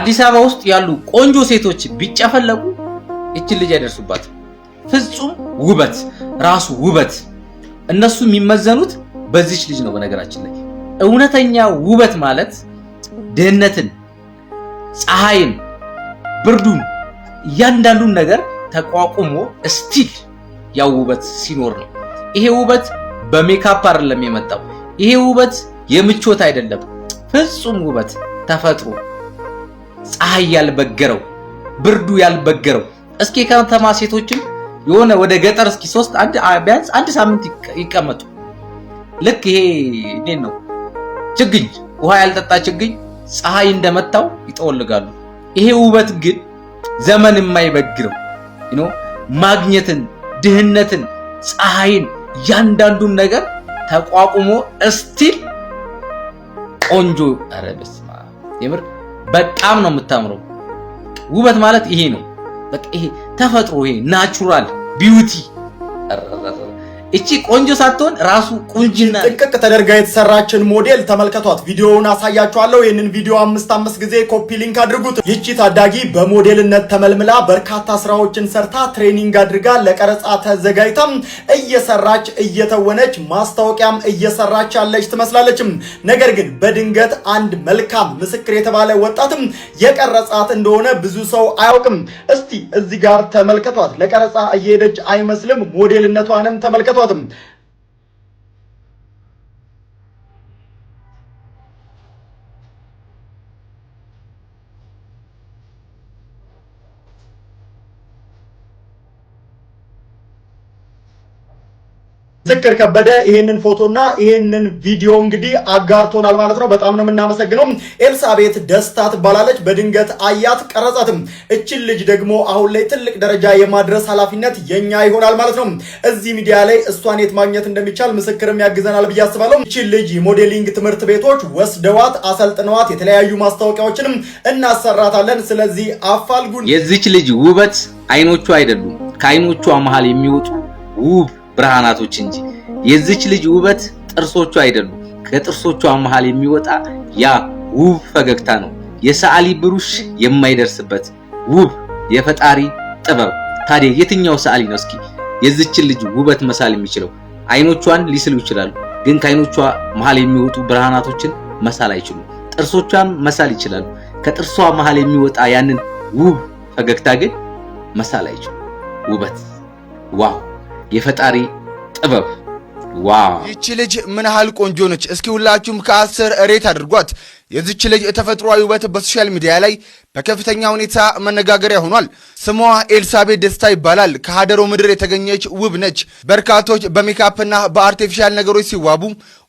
አዲስ አበባ ውስጥ ያሉ ቆንጆ ሴቶች ቢጨፈለቁ እቺ ልጅ አይደርሱባት። ፍጹም ውበት ራሱ ውበት እነሱ የሚመዘኑት በዚች ልጅ ነው። በነገራችን ላይ እውነተኛ ውበት ማለት ድህነትን፣ ፀሐይን፣ ብርዱን ያንዳንዱን ነገር ተቋቁሞ ስቲል ያው ውበት ሲኖር ነው። ይሄ ውበት በሜካፕ አይደለም የመጣው። ይሄ ውበት የምቾት አይደለም። ፍጹም ውበት ተፈጥሮ ፀሐይ ያልበገረው ብርዱ ያልበገረው። እስኪ ከተማ ሴቶችን የሆነ ወደ ገጠር እስኪ ቢያንስ አንድ ሳምንት ይቀመጡ። ልክ ይሄ እንዴት ነው ችግኝ ውሃ ያልጠጣ ችግኝ ፀሐይ እንደመታው ይጠወልጋሉ። ይሄ ውበት ግን ዘመን የማይበግረው ማግኘትን፣ ድህነትን፣ ፀሐይን ያንዳንዱን ነገር ተቋቁሞ ስቲል ቆንጆ። ኧረ በስመ አብ የምር በጣም ነው የምታምረው። ውበት ማለት ይሄ ነው። በቃ ይሄ ተፈጥሮ፣ ይሄ ናቹራል ቢዩቲ። እቺ ቆንጆ ሳትሆን ራሱ ቁንጅና ጥንቅቅ ተደርጋ የተሰራችን ሞዴል ተመልከቷት። ቪዲዮውን አሳያችኋለሁ። ይሄንን ቪዲዮ 5 ጊዜ ኮፒ ሊንክ አድርጉት። ይቺ ታዳጊ በሞዴልነት ተመልምላ በርካታ ስራዎችን ሰርታ ትሬኒንግ አድርጋ ለቀረጻ ተዘጋጅታ እየሰራች እየተወነች ማስታወቂያም እየሰራች ያለች ትመስላለች። ነገር ግን በድንገት አንድ መልካም ምስክር የተባለ ወጣትም የቀረጻት እንደሆነ ብዙ ሰው አያውቅም። እስቲ እዚህ ጋር ተመልከቷት። ለቀረጻ እየሄደች አይመስልም። ሞዴልነቷንም ተመልከቷት። ምስክር ከበደ ይሄንን ፎቶና ይሄንን ቪዲዮ እንግዲህ አጋርቶናል ማለት ነው። በጣም ነው የምናመሰግነው። ኤልሳቤት ደስታ ትባላለች። በድንገት አያት ቀረጻትም። እቺን ልጅ ደግሞ አሁን ላይ ትልቅ ደረጃ የማድረስ ኃላፊነት የኛ ይሆናል ማለት ነው። እዚህ ሚዲያ ላይ እሷን የት ማግኘት እንደሚቻል ምስክርም ያግዘናል ብዬ አስባለሁ። እቺን ልጅ ሞዴሊንግ ትምህርት ቤቶች ወስደዋት አሰልጥነዋት የተለያዩ ማስታወቂያዎችንም እናሰራታለን። ስለዚህ አፋልጉን። የዚች ልጅ ውበት አይኖቹ አይደሉም፣ ከአይኖቿ መሃል የሚወጡ ውብ ብርሃናቶች እንጂ። የዚች ልጅ ውበት ጥርሶቿ አይደሉም፣ ከጥርሶቿ መሃል የሚወጣ ያ ውብ ፈገግታ ነው። የሰዓሊ ብሩሽ የማይደርስበት ውብ የፈጣሪ ጥበብ። ታዲያ የትኛው ሰዓሊ ነው እስኪ የዚች ልጅ ውበት መሳል የሚችለው? አይኖቿን ሊስሉ ይችላሉ፣ ግን ከአይኖቿ መሃል የሚወጡ ብርሃናቶችን መሳል አይችሉም። ጥርሶቿን መሳል ይችላሉ፣ ከጥርሷ መሃል የሚወጣ ያንን ውብ ፈገግታ ግን መሳል አይችሉም። ውበት ዋው! የፈጣሪ ጥበብ ዋው! ይቺ ልጅ ምን ያህል ቆንጆ ነች! እስኪ ሁላችሁም ከ10 ሬት አድርጓት። የዚች ልጅ ተፈጥሯዊ ውበት በሶሻል ሚዲያ ላይ በከፍተኛ ሁኔታ መነጋገሪያ ሆኗል። ስሟ ኤልሳቤት ደስታ ይባላል። ከሀደሮ ምድር የተገኘች ውብ ነች። በርካቶች በሜካፕና በአርቲፊሻል ነገሮች ሲዋቡ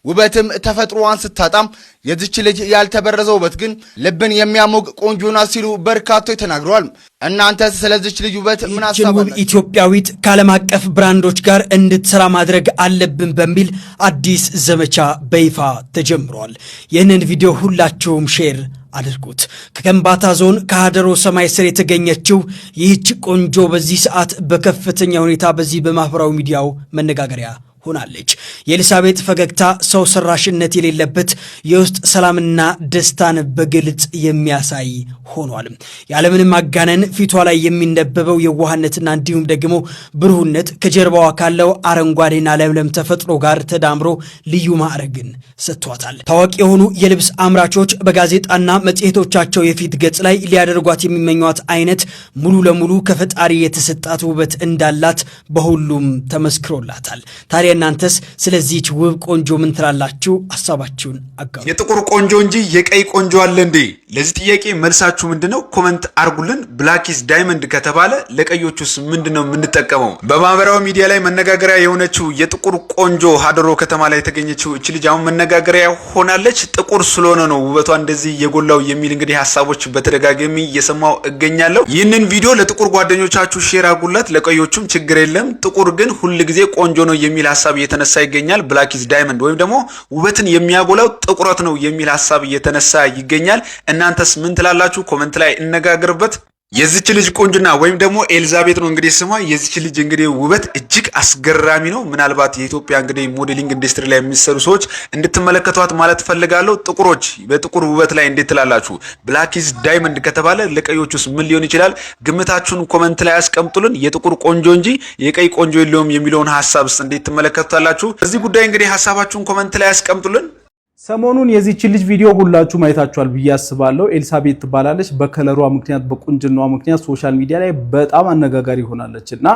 ውበትም ተፈጥሮዋን ስታጣም የዚች ልጅ ያልተበረዘ ውበት ግን ልብን የሚያሞቅ ቆንጆ ናት ሲሉ በርካቶች ተናግረዋል። እናንተስ ስለዚች ልጅ ውበት ምን አሳባችሁ? ኢትዮጵያዊት ከዓለም አቀፍ ብራንዶች ጋር እንድትሰራ ማድረግ አለብን በሚል አዲስ ዘመቻ በይፋ ተጀምሯል። ይህንን ቪዲዮ ሁላችሁም ሼር አድርጉት። ከከምባታ ዞን ከሀደሮ ሰማይ ስር የተገኘችው ይህች ቆንጆ በዚህ ሰዓት በከፍተኛ ሁኔታ በዚህ በማህበራዊ ሚዲያው መነጋገሪያ ሆናለች። የኤልሳቤጥ ፈገግታ ሰው ሰራሽነት የሌለበት የውስጥ ሰላምና ደስታን በግልጽ የሚያሳይ ሆኗል። ያለምንም ማጋነን ፊቷ ላይ የሚነበበው የዋህነትና እንዲሁም ደግሞ ብሩህነት ከጀርባዋ ካለው አረንጓዴና ለምለም ተፈጥሮ ጋር ተዳምሮ ልዩ ማዕረግን ሰጥቷታል። ታዋቂ የሆኑ የልብስ አምራቾች በጋዜጣና መጽሔቶቻቸው የፊት ገጽ ላይ ሊያደርጓት የሚመኟት አይነት ሙሉ ለሙሉ ከፈጣሪ የተሰጣት ውበት እንዳላት በሁሉም ተመስክሮላታል። ታዲያ እናንተስ ስለዚህች ውብ ቆንጆ ምን ትላላችሁ? ሐሳባችሁን አጋሩ። የጥቁር ቆንጆ እንጂ የቀይ ቆንጆ አለ እንዴ? ለዚህ ጥያቄ መልሳችሁ ምንድነው? ኮሜንት አርጉልን። ብላኪስ ዳይመንድ ከተባለ ለቀዮቹስ ምንድነው የምንጠቀመው? በማህበራዊ ሚዲያ ላይ መነጋገሪያ የሆነችው የጥቁር ቆንጆ ሀደሮ ከተማ ላይ የተገኘችው እቺ ልጅ አሁን መነጋገሪያ ሆናለች። ጥቁር ስለሆነ ነው ውበቷ እንደዚህ የጎላው የሚል እንግዲህ ሐሳቦች በተደጋጋሚ እየሰማው እገኛለሁ። ይህንን ቪዲዮ ለጥቁር ጓደኞቻችሁ ሼር አርጉላት። ለቀዮቹም ችግር የለም፣ ጥቁር ግን ሁሉ ጊዜ ቆንጆ ነው የሚል ሐሳብ እየተነሳ ይገኛል። ብላኪስ ዳይመንድ ወይም ደግሞ ውበትን የሚያጎላው ጥቁረት ነው የሚል ሐሳብ እየተነሳ ይገኛል። እናንተስ ምን ትላላችሁ? ኮሜንት ላይ እነጋገርበት። የዚች ልጅ ቆንጆና ወይም ደግሞ ኤልዛቤት ነው እንግዲህ ስሟ። የዚች ልጅ እንግዲህ ውበት እጅግ አስገራሚ ነው። ምናልባት የኢትዮጵያ እንግዲህ ሞዴሊንግ ኢንዱስትሪ ላይ የሚሰሩ ሰዎች እንድትመለከቷት ማለት ፈልጋለሁ። ጥቁሮች በጥቁር ውበት ላይ እንዴት ትላላችሁ? ብላክ ኢዝ ዳይመንድ ከተባለ ለቀዮቹስ ምን ሊሆን ይችላል? ግምታችሁን ኮመንት ላይ አስቀምጡልን። የጥቁር ቆንጆ እንጂ የቀይ ቆንጆ የለውም የሚለውን ሐሳብስ እንዴት ትመለከቱታላችሁ? በዚህ ጉዳይ እንግዲህ ሐሳባችሁን ኮመንት ላይ አስቀምጡልን። ሰሞኑን የዚህች ልጅ ቪዲዮ ሁላችሁ ማየታችኋል ብዬ አስባለሁ። ኤልሳቤት ትባላለች። በከለሯ ምክንያት በቁንጅናዋ ምክንያት ሶሻል ሚዲያ ላይ በጣም አነጋጋሪ ሆናለች እና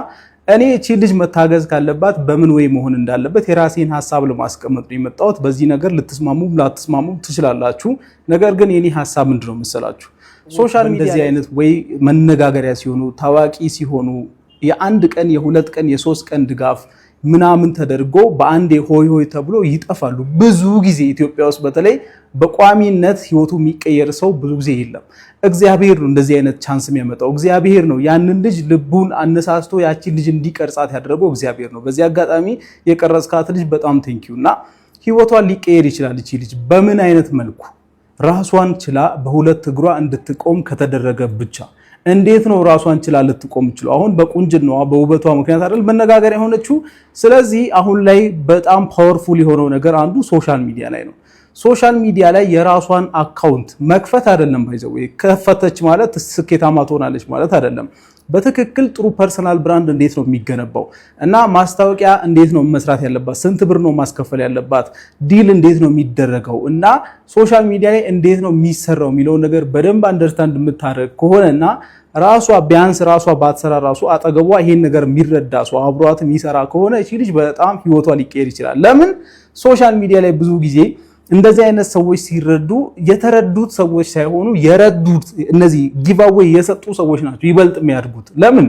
እኔ እቺ ልጅ መታገዝ ካለባት በምን ወይ መሆን እንዳለበት የራሴን ሐሳብ ለማስቀመጥ ነው የመጣሁት። በዚህ ነገር ልትስማሙ ላትስማሙ ትችላላችሁ። ነገር ግን የኔ ሐሳብ ምንድነው መሰላችሁ? ሶሻል ሚዲያ እንደዚህ አይነት ወይ መነጋገሪያ ሲሆኑ ታዋቂ ሲሆኑ የአንድ ቀን የሁለት ቀን የሶስት ቀን ድጋፍ ምናምን ተደርጎ በአንዴ ሆይ ሆይ ተብሎ ይጠፋሉ። ብዙ ጊዜ ኢትዮጵያ ውስጥ በተለይ በቋሚነት ህይወቱ የሚቀየር ሰው ብዙ ጊዜ የለም። እግዚአብሔር ነው እንደዚህ አይነት ቻንስ የሚያመጣው። እግዚአብሔር ነው ያንን ልጅ ልቡን አነሳስቶ ያቺን ልጅ እንዲቀርጻት ያደረገው እግዚአብሔር ነው። በዚህ አጋጣሚ የቀረጽካት ልጅ በጣም ቴንኪዩ እና ህይወቷን ሊቀየር ይችላል። እቺ ልጅ በምን አይነት መልኩ ራሷን ችላ በሁለት እግሯ እንድትቆም ከተደረገ ብቻ እንዴት ነው ራሷን ችላ ልትቆም ይችላል? አሁን በቁንጅናዋ በውበቷ ምክንያት አይደል መነጋገሪያ የሆነችው። ስለዚህ አሁን ላይ በጣም ፓወርፉል የሆነው ነገር አንዱ ሶሻል ሚዲያ ላይ ነው። ሶሻል ሚዲያ ላይ የራሷን አካውንት መክፈት አይደለም ባይዘው ከፈተች ማለት ስኬታማ ትሆናለች ማለት አይደለም። በትክክል ጥሩ ፐርሰናል ብራንድ እንዴት ነው የሚገነባው እና ማስታወቂያ እንዴት ነው መስራት ያለባት፣ ስንት ብር ነው ማስከፈል ያለባት፣ ዲል እንዴት ነው የሚደረገው እና ሶሻል ሚዲያ ላይ እንዴት ነው የሚሰራው የሚለው ነገር በደንብ አንደርስታንድ የምታደርግ ከሆነና ራሷ ቢያንስ ራሷ ባትሰራ ራሱ አጠገቧ ይሄን ነገር የሚረዳ ሰው አብሯት የሚሰራ ከሆነ እቺ ልጅ በጣም ህይወቷ ሊቀየር ይችላል። ለምን ሶሻል ሚዲያ ላይ ብዙ ጊዜ እንደዚህ አይነት ሰዎች ሲረዱ የተረዱት ሰዎች ሳይሆኑ የረዱት እነዚህ ጊቫዌይ የሰጡ ሰዎች ናቸው ይበልጥ የሚያድጉት። ለምን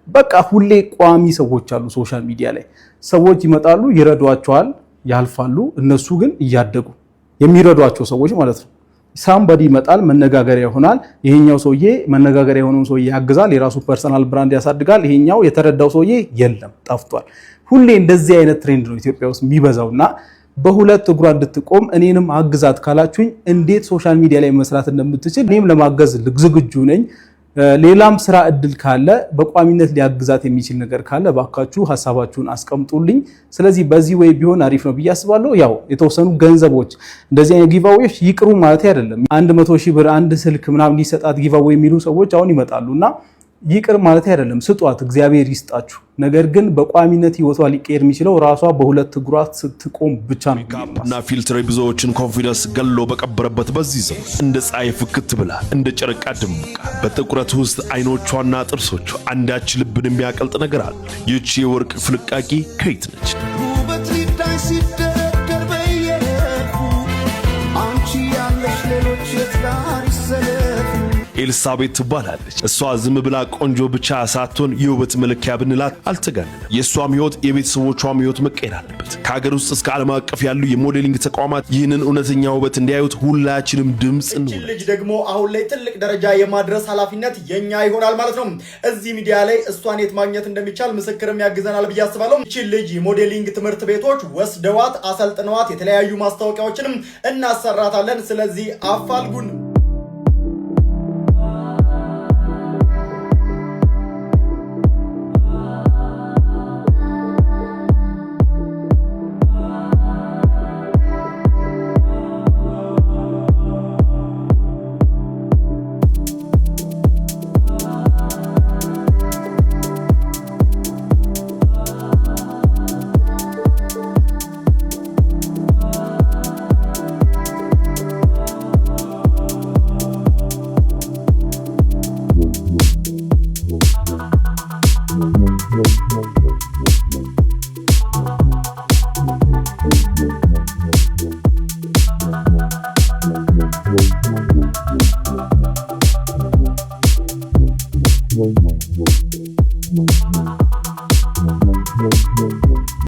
በቃ ሁሌ ቋሚ ሰዎች አሉ ሶሻል ሚዲያ ላይ ሰዎች ይመጣሉ፣ ይረዷቸዋል፣ ያልፋሉ። እነሱ ግን እያደጉ የሚረዷቸው ሰዎች ማለት ነው። ሳምባዲ ይመጣል፣ መነጋገሪያ ይሆናል። ይሄኛው ሰውዬ መነጋገሪያ የሆነውን ሰውዬ ያግዛል፣ የራሱ ፐርሰናል ብራንድ ያሳድጋል። ይሄኛው የተረዳው ሰውዬ የለም ጠፍቷል። ሁሌ እንደዚህ አይነት ትሬንድ ነው ኢትዮጵያ ውስጥ የሚበዛውና በሁለት እግሯ እንድትቆም እኔንም አግዛት ካላችሁኝ እንዴት ሶሻል ሚዲያ ላይ መስራት እንደምትችል እኔም ለማገዝ ዝግጁ ነኝ። ሌላም ስራ እድል ካለ በቋሚነት ሊያግዛት የሚችል ነገር ካለ ባካችሁ ሐሳባችሁን አስቀምጡልኝ። ስለዚህ በዚህ ወይ ቢሆን አሪፍ ነው ብዬ አስባለሁ። ያው የተወሰኑ ገንዘቦች እንደዚህ አይነት ጊቫዌዎች ይቅሩ ማለት አይደለም። 100,000 ብር አንድ ስልክ ምናምን ሊሰጣት ጊቫዌ የሚሉ ሰዎች አሁን ይመጣሉና ይቅር ማለት አይደለም። ስጧት፣ እግዚአብሔር ይስጣችሁ። ነገር ግን በቋሚነት ህይወቷ ሊቀየር የሚችለው ራሷ በሁለት እግሯ ስትቆም ብቻ ነው። እና ፊልትር ብዙዎችን ኮንፊደንስ ገሎ በቀበረበት በዚህ ዘመን እንደ ፀሐይ ፍክት ብላ እንደ ጨረቃ ድምቃ በጥቁረት ውስጥ አይኖቿና ጥርሶቿ አንዳች ልብን የሚያቀልጥ ነገር አለ። ይህች የወርቅ ፍልቃቂ ከየት ነች? ኤልሳቤት ትባላለች። እሷ ዝም ብላ ቆንጆ ብቻ ሳትሆን የውበት መለኪያ ብንላት አልተጋነንም። የእሷም ህይወት የቤተሰቦቿም ህይወት መቀየር አለበት። ከሀገር ውስጥ እስከ ዓለም አቀፍ ያሉ የሞዴሊንግ ተቋማት ይህንን እውነተኛ ውበት እንዲያዩት ሁላችንም ድምፅ እንሆን። ልጅ ደግሞ አሁን ላይ ትልቅ ደረጃ የማድረስ ኃላፊነት የኛ ይሆናል ማለት ነው። እዚህ ሚዲያ ላይ እሷን የት ማግኘት እንደሚቻል ምስክርም ያግዘናል ብዬ አስባለሁ። እቺ ልጅ ሞዴሊንግ ትምህርት ቤቶች ወስደዋት አሰልጥነዋት የተለያዩ ማስታወቂያዎችንም እናሰራታለን። ስለዚህ አፋልጉን። Wow.